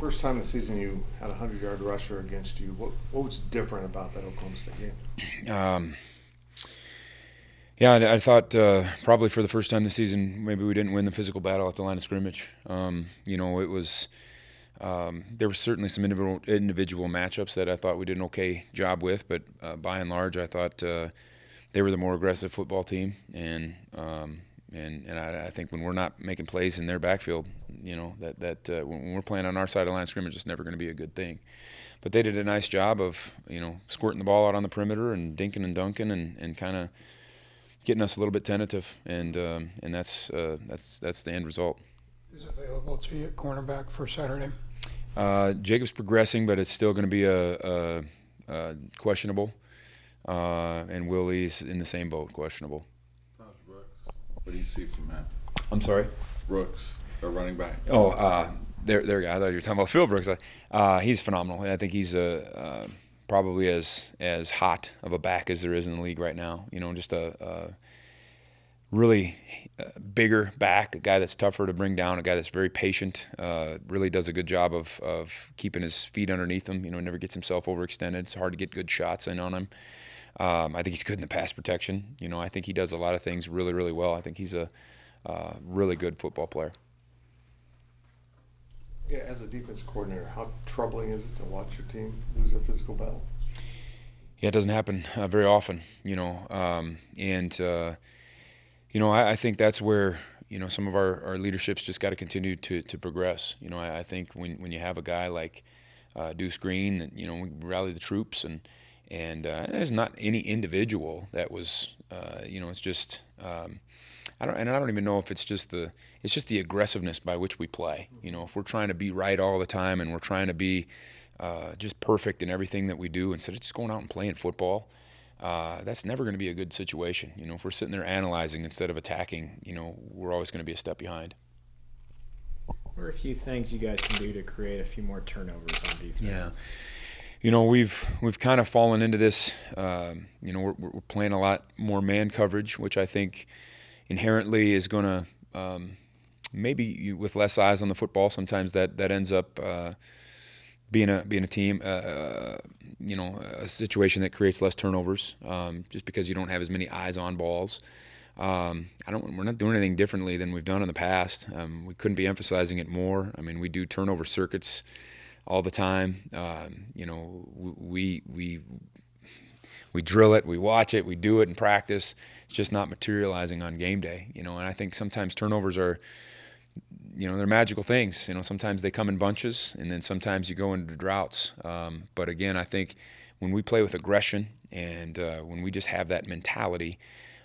First time this season you had a 100-yard rusher against you. What was different about that Oklahoma State game? Yeah, I thought probably for the first time this season, maybe we didn't win the physical battle at the line of scrimmage. It was there were certainly some individual matchups that I thought we did an okay job with, but by and large, I thought they were the more aggressive football team, and I think when we're not making plays in their backfield, that when we're playing on our side of the line of scrimmage, it's never going to be a good thing. But they did a nice job of squirting the ball out on the perimeter and dinking and dunking and kind of getting us a little bit tentative, and that's the end result. Is available to you at cornerback for Saturday? Jacob's progressing, but it's still going to be a questionable, and Willie's in the same boat, questionable. How's Brooks? What do you see from that? I'm sorry? Brooks, a running back. Oh, there. I thought you were talking about Phil Brooks. He's phenomenal. I think he's probably as hot of a back as there is in the league right now. Just a really bigger back, a guy that's tougher to bring down, a guy that's very patient, really does a good job of keeping his feet underneath him, never gets himself overextended. It's hard to get good shots in on him. I think he's good in the pass protection. I think he does a lot of things really, really well. I think he's a really good football player. Yeah, as a defense coordinator, how troubling is it to watch your team lose a physical battle? Yeah, it doesn't happen very often, I think that's where some of our leadership's just got to continue to progress. I think when you have a guy like Deuce Green, we rally the troops, and there's not any individual that was it's just I don't even know if it's just the aggressiveness by which we play. If we're trying to be right all the time and we're trying to be just perfect in everything that we do instead of just going out and playing football, that's never going to be a good situation. If we're sitting there analyzing instead of attacking, we're always going to be a step behind. What are a few things you guys can do to create a few more turnovers on defense? Yeah. We've kind of fallen into this. We're playing a lot more man coverage, which I think inherently is going to maybe with less eyes on the football. Sometimes that ends up being a team, a situation that creates less turnovers, just because you don't have as many eyes on balls. We're not doing anything differently than we've done in the past. We couldn't be emphasizing it more. I mean, we do turnover circuits all the time. We drill it, we watch it, we do it in practice. It's just not materializing on game day, and I think sometimes turnovers are, they're magical things. Sometimes they come in bunches, and then sometimes you go into droughts. But again, I think when we play with aggression and when we just have that mentality,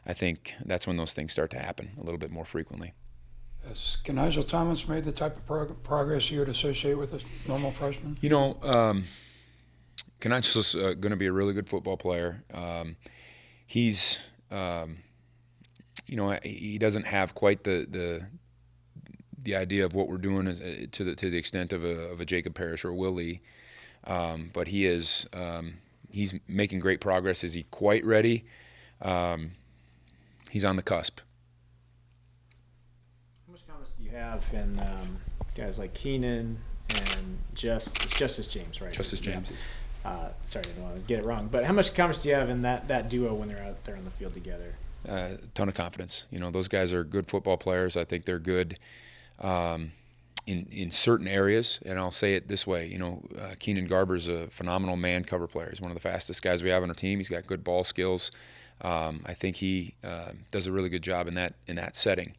I think that's when those things start to happen a little bit more frequently. Has Nigel Thomas made the type of progress you would associate with a normal freshman? Canacho's going to be a really good football player. He's, he doesn't have quite the idea of what we're doing to the extent of a Jacob Parrish or Will Lee, but he is he's making great progress. Is he quite ready? He's on the cusp. How much confidence do you have in guys like Keenan and Justice James, right? Justice James is. Sorry, I didn't want to get it wrong. But how much confidence do you have in that duo when they're out there on the field together? A ton of confidence. Those guys are good football players. I think they're good in certain areas. And I'll say it this way. Keenan Garber's a phenomenal man cover player. He's one of the fastest guys we have on our team. He's got good ball skills. I think he does a really good job in that setting.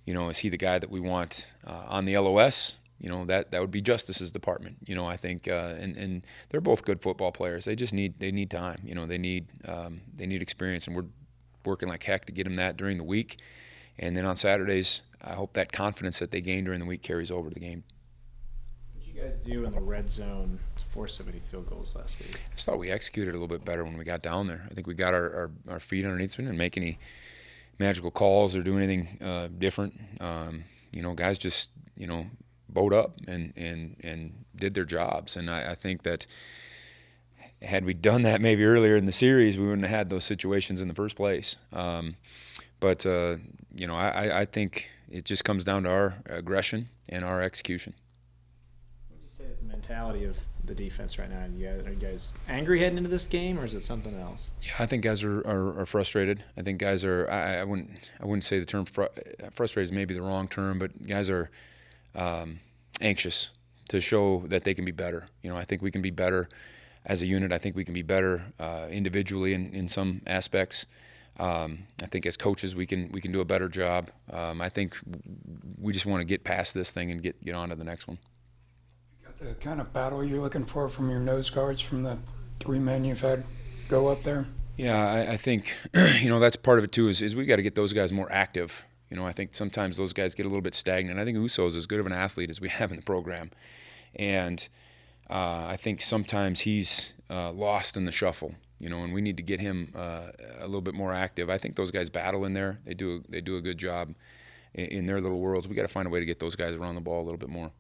Is he the guy that we want on the LOS? That would be Justice's department. I think, and they're both good football players. They just need time. They need experience, and we're working like heck to get them that during the week. And then on Saturdays, I hope that confidence that they gain during the week carries over to the game. What did you guys do in the red zone to force so many field goals last week? I just thought we executed a little bit better when we got down there. I think we got our feet underneath it and make any magical calls or do anything different. Guys just bowed up and did their jobs. And I think that had we done that maybe earlier in the series, we wouldn't have had those situations in the first place. But I think it just comes down to our aggression and our execution. What did you say is the mentality of the defense right now? Are you guys angry heading into this game, or is it something else? Yeah, I think guys are frustrated. I think guys are. I wouldn't say the term frustrated is maybe the wrong term, but guys are anxious to show that they can be better. You know, I think we can be better as a unit. I think we can be better individually in some aspects. I think as coaches we can do a better job. I think we just want to get past this thing and get on to the next one. Got the kind of battle you're looking for from your nose guards, from the 3 men you've had go up there? Yeah, I think that's part of it too. Is we got to get those guys more active. I think sometimes those guys get a little bit stagnant. I think Uso is as good of an athlete as we have in the program, and I think sometimes he's lost in the shuffle. And we need to get him a little bit more active. I think those guys battle in there. They do a good job in their little worlds. We got to find a way to get those guys around the ball a little bit more.